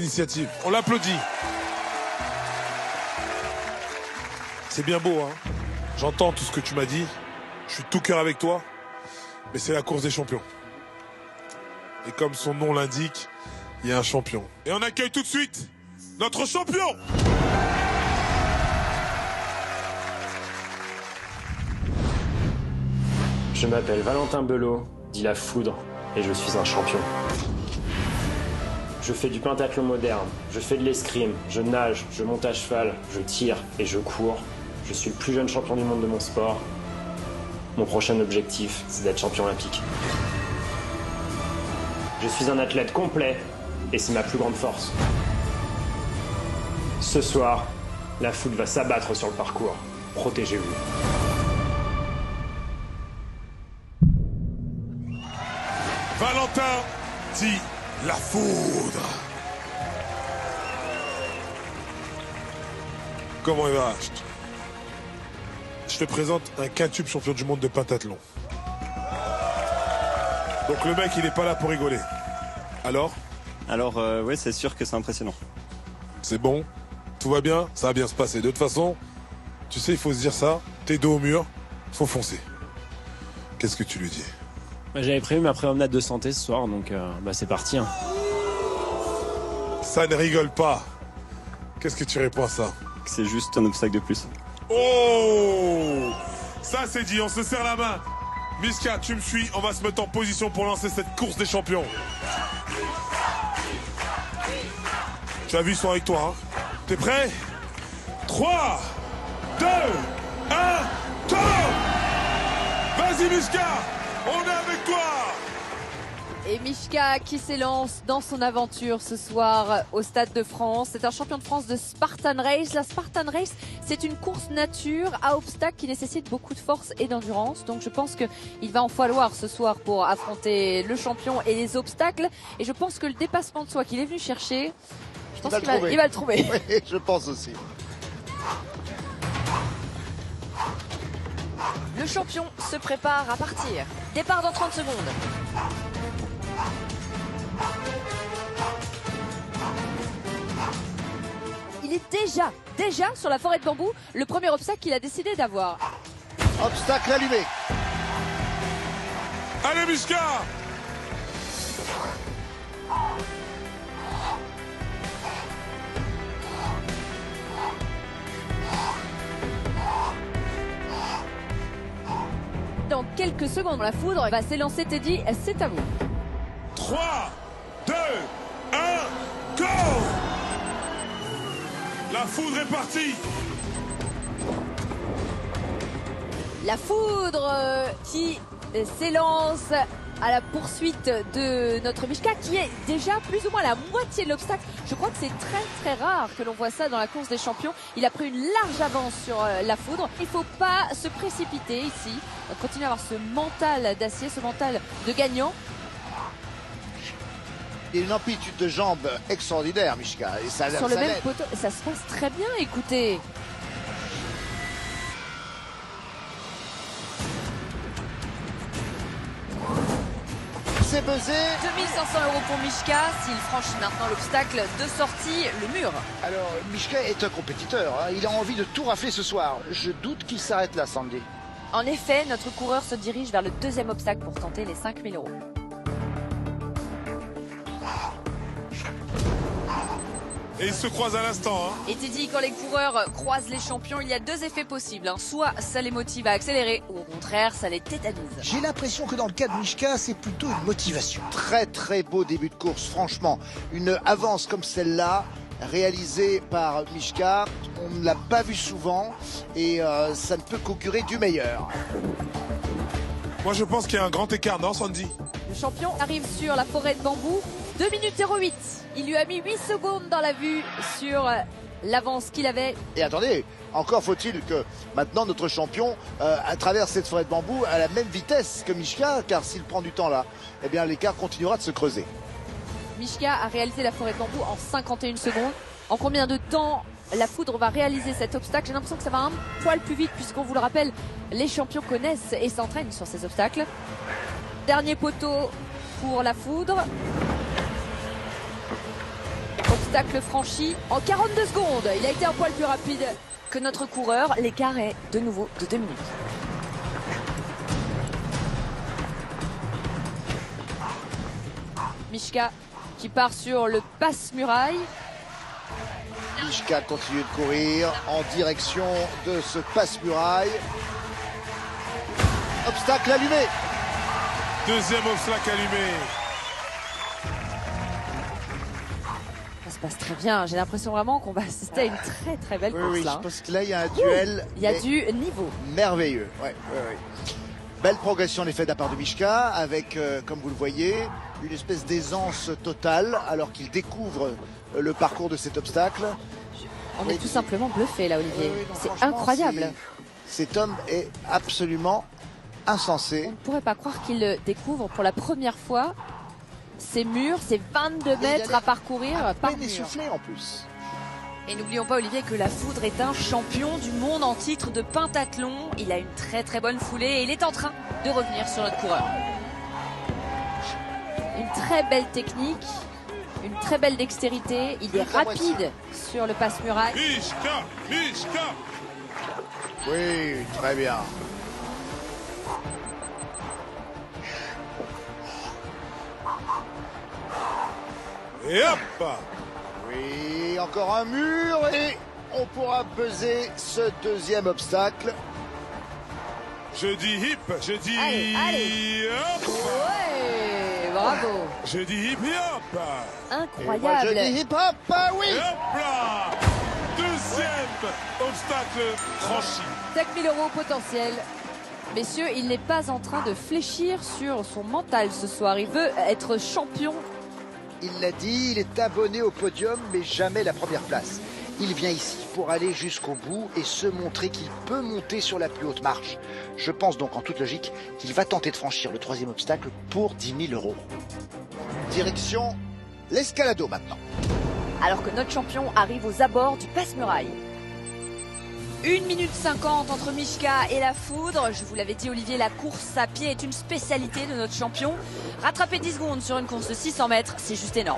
l'initiative. On l'applaudit. C'est bien beau, hein. J'entends tout ce que tu m'as dit. Je suis de tout cœur avec toi. Mais c'est la course des champions. Et comme son nom l'indique, il y a un champion. Et on accueille tout de suite notre champion. Je m'appelle Valentin Belot, dit La Foudre, et je suis un champion. Je fais du pentathlon moderne, je fais de l'escrime, je nage, je monte à cheval, je tire et je cours. Je suis le plus jeune champion du monde de mon sport. Mon prochain objectif, c'est d'être champion olympique. Je suis un athlète complet et c'est ma plus grande force. Ce soir, La Foudre va s'abattre sur le parcours. Protégez-vous. Valentin dit La Foudre. Comment il va? Je te présente un quintuple champion du monde de pentathlon. Donc le mec, il n'est pas là pour rigoler. Alors Oui, c'est sûr que c'est impressionnant. C'est bon? Tout va bien? Ça va bien se passer. De toute façon, tu sais, il faut se dire ça. T'es dos au mur, faut foncer. Qu'est-ce que tu lui dis? J'avais prévu ma promenade de santé ce soir, donc c'est parti. Hein. Ça ne rigole pas. Qu'est-ce que tu réponds à ça? C'est juste un obstacle de plus. Oh! Ça c'est dit, on se serre la main. Mishka, tu me suis, on va se mettre en position pour lancer cette course des champions. Tu as vu, ils sont avec toi. Hein? T'es prêt? 3, 2, 1, top! Vas-y Mishka, on est avec toi! Et Mishka qui s'élance dans son aventure ce soir au Stade de France. C'est un champion de France de Spartan Race. La Spartan Race, c'est une course nature à obstacles qui nécessite beaucoup de force et d'endurance. Donc je pense qu'il va en falloir ce soir pour affronter le champion et les obstacles. Et je pense que le dépassement de soi qu'il est venu chercher, je pense qu'il va le trouver. Oui, je pense aussi. Le champion se prépare à partir. Départ dans 30 secondes. Il est déjà sur la forêt de bambou, le premier obstacle qu'il a décidé d'avoir. Obstacle allumé. Allez Mishka! Dans quelques secondes, la foudre va s'élancer. Teddy, c'est à vous. 3, 2, 1, go! La foudre est partie. La foudre qui s'élance à la poursuite de notre Mishka qui est déjà plus ou moins à la moitié de l'obstacle. Je crois que c'est très rare que l'on voit ça dans la course des champions. Il a pris une large avance sur la foudre. Il ne faut pas se précipiter ici. On continue à avoir ce mental d'acier, ce mental de gagnant. Il a une amplitude de jambes extraordinaire, Mishka. Et ça, sur le même poteau, ça se passe très bien, écoutez. C'est buzzé. 2500 € pour Mishka s'il franchit maintenant l'obstacle de sortie, le mur. Alors, Mishka est un compétiteur. Hein. Il a envie de tout rafler ce soir. Je doute qu'il s'arrête là, Sandy. En effet, notre coureur se dirige vers le deuxième obstacle pour tenter les 5000 €. Et ils se croisent à l'instant. Hein. Et Teddy, quand les coureurs croisent les champions, il y a deux effets possibles. Hein. Soit ça les motive à accélérer, ou au contraire, ça les tétanise. J'ai l'impression que dans le cas de Mishka, c'est plutôt une motivation. Très beau début de course, franchement. Une avance comme celle-là, réalisée par Mishka, on ne l'a pas vu souvent et ça ne peut qu'augurer du meilleur. Moi je pense qu'il y a un grand écart, non Sandy? Le champion arrive sur la forêt de bambou, 2 minutes 08. Il lui a mis 8 secondes dans la vue sur l'avance qu'il avait. Et attendez, encore faut-il que maintenant notre champion traverse cette forêt de bambou à la même vitesse que Mishka, car s'il prend du temps là, eh bien l'écart continuera de se creuser. Mishka a réalisé la forêt de bambou en 51 secondes. En combien de temps la foudre va réaliser cet obstacle? J'ai l'impression que ça va un poil plus vite puisqu'on vous le rappelle, les champions connaissent et s'entraînent sur ces obstacles. Dernier poteau pour la foudre. obstacle franchi en 42 secondes. Il a été un poil plus rapide que notre coureur. L'écart est de nouveau de 2 minutes. Miška qui part sur le passe-muraille. Miška continue de courir en direction de ce passe-muraille. Obstacle allumé. Deuxième obstacle allumé. Ça se passe très bien. J'ai l'impression vraiment qu'on va assister à une très très belle course. Oui, là. je pense que là, il y a un duel. Il y a du niveau. Merveilleux. Ouais. Belle progression en effet de la part de Miška avec, comme vous le voyez, une espèce d'aisance totale alors qu'il découvre le parcours de cet obstacle. On est tout simplement bluffé là, Olivier. Oui, non, c'est franchement, incroyable. Cet homme est absolument insensé. On ne pourrait pas croire qu'il découvre pour la première fois ces murs, ces 22 mètres à parcourir par peine mur. essoufflé en plus. Et n'oublions pas, Olivier, que la Foudre est un champion du monde en titre de pentathlon. Il a une très très bonne foulée et il est en train de revenir sur notre coureur. Une très belle technique, une très belle dextérité. Il est rapide sur le passe-muraille. Miška. Oui, très bien. Et hop. Oui, encore un mur et on pourra peser ce deuxième obstacle. Je dis hip, je dis Allez. hop. Ouais, bravo. Je dis hip et hop. Et moi, Incroyable. je dis hip-hop, ah oui. Et hop là. Deuxième obstacle franchi. 5 000 € potentiel. Messieurs, il n'est pas en train de fléchir sur son mental ce soir. Il veut être champion. Il l'a dit, il est abonné au podium, mais jamais la première place. Il vient ici pour aller jusqu'au bout et se montrer qu'il peut monter sur la plus haute marche. Je pense donc en toute logique qu'il va tenter de franchir le troisième obstacle pour 10 000 €. Direction l'escalado maintenant. Alors que notre champion arrive aux abords du passe-muraille. 1 minute 50 entre Miška et la Foudre. Je vous l'avais dit, Olivier, la course à pied est une spécialité de notre champion. Rattraper 10 secondes sur une course de 600 mètres, c'est juste énorme.